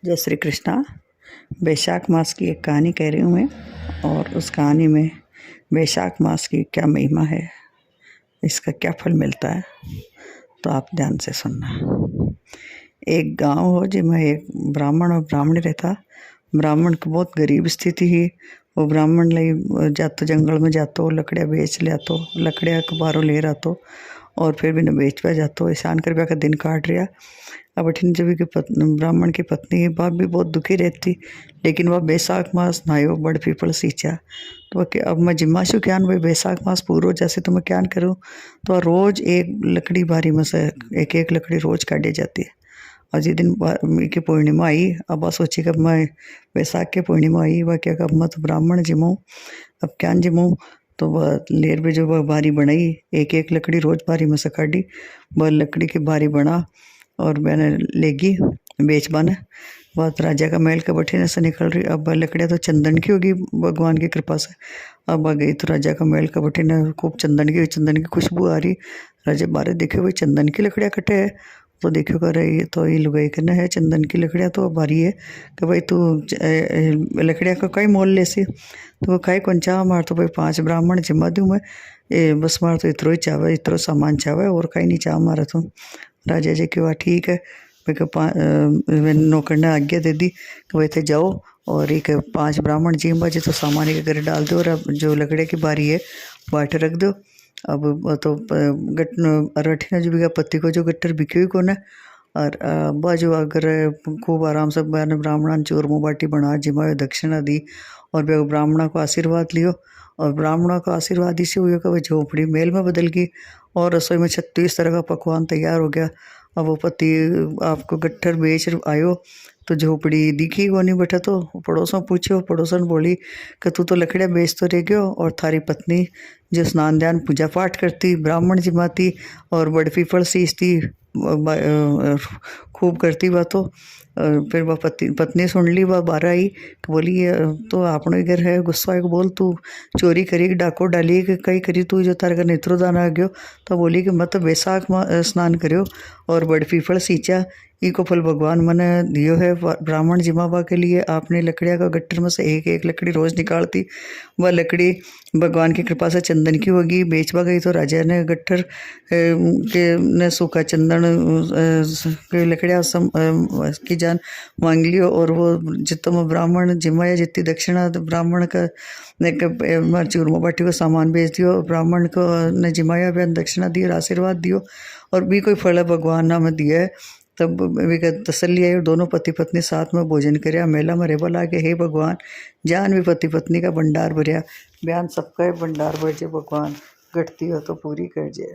जय श्री कृष्णा। वैशाख मास की एक कहानी कह रही हूँ मैं, और उस कहानी में वैशाख मास की क्या महिमा है, इसका क्या फल मिलता है, तो आप ध्यान से सुनना। एक गांव हो जिसमें एक ब्राह्मण और ब्राह्मणी रहता। ब्राह्मण की बहुत गरीब स्थिति ही। वो ब्राह्मण लई जातो जंगल में जातो, लकड़ियाँ बेच लिया तो लकड़ियाँ के बारों ले रहा तो, और फिर भी न बेच पा जातो। ऐसान कर ब्या का दिन काट रहा। अब अठिन जब की ब्राह्मण की पत्नी बाप भी बहुत दुखी रहती, लेकिन वह बैसाख मास नायो बड़ पीपल सींचा। तो वह अब मैं जिम्माशु क्या भाई बैसाख मास पूरो जैसे तो मैं क्या करूँ। तो रोज एक लकड़ी बारी में से एक लकड़ी रोज काटी जाती है। और जिस दिन की पूर्णिमा आई, अब वह सोची कब मैं बैसाख की पूर्णिमा आई, वह क्या कब मैं तो ब्राह्मण जिमूँ, अब क्या जिमूँ। तो वह लेर में जो वह बारी बनाई, एक लकड़ी रोज बारी में से काटी। वह लकड़ी की बारी बना और मैंने लेगी बेच बने। बहुत राजा का महल के बठीने से निकल रही। अब लकड़ियाँ तो चंदन की होगी भगवान की कृपा से। अब आ गई तो राजा का महल के बठीने खूब चंदन की खुशबू आ रही। राजा बारे देखो भाई चंदन की लकड़ियाँ कटे है। तो देखो कर रही है, तो ये लुगाई करना है चंदन की लकड़ियाँ तो बारी है कि भाई तू लकड़ियाँ का कई मोल ले सी। तो वो कई कौन चाह मार तो भाई 5 ब्राह्मण जिम्मा दूँ मैं, बस मार तो इतरो ही चाहे, इतरो सामान चाहे और कहीं नहीं चाह मारा। तो राजा जी की बात ठीक है। मैं नौकर ने आज्ञा दे दी कि भाई थे जाओ और एक 5 ब्राह्मण जी बाजे तो सामान के घर डाल दो, और अब जो लकड़े की बारी है बाटे रख दो। अब तो अरठी जो बिका पत्ती को जो गट्टर बिके हुई कौन है। और बाजू अगर खूब आराम से ब्राह्मण चूरमो बाटी बना जिमा दक्षिणा दी, और ब्राह्मणों को आशीर्वाद लियो। और ब्राह्मणों का आशीर्वाद इसे हुआ कि वह झोपड़ी मेल में बदल गई, और रसोई में 36 तरह का पकवान तैयार हो गया। अब वो पति आपको गट्ठर बेच आयो तो झोपड़ी दिखी को नहीं बैठा। तो पड़ोसों पूछो, पड़ोसन बोली कि तू तो लकड़ियाँ बेच तो रह गयो, और थारी पत्नी जो स्नान ध्यान पूजा पाठ करती, ब्राह्मण जिमाती और बड़ पीपल सींचती, खूब करती वह तो। फिर वह पत्नी सुन ली, वह बाहर आई तो बोली तो आपनो ही घर है, गुस्सा को बोल तू चोरी करी डाको डाली कि कई करी तू जो तार घर नेत्रो दान आ गयो। तो बोली कि मैं तो बैसाख में स्नान करियो और बड़ पीपल सींचा, ई को फल भगवान मैंने दियो है ब्राह्मण जिमाबा के लिए। आपने लकड़ियाँ का गट्टर में से एक लकड़ी रोज निकालती, वह लकड़ी भगवान की कृपा से चंदन की होगी। बेचवा गई तो राजा ने गट्ठर के ने सूखा चंदन के लकड़ियाँ की जान मांग लियो। और वो जितना ब्राह्मण जिमाया जितनी दक्षिणा ब्राह्मण का ने चूरमा बाटी को सामान बेच दियो, ब्राह्मण को ने जिमाया बयान दक्षिणा दी और आशीर्वाद दियो, और भी कोई फल भगवान ने हमें दिया है। तब वे तसल्ली आई और दोनों पति पत्नी साथ में भोजन करया। मेला में रेबा लागे हे भगवान, जान भी पति पत्नी का भंडार भरया, बयान सबका भंडार भर जे भगवान, घटती हो तो पूरी कर जे।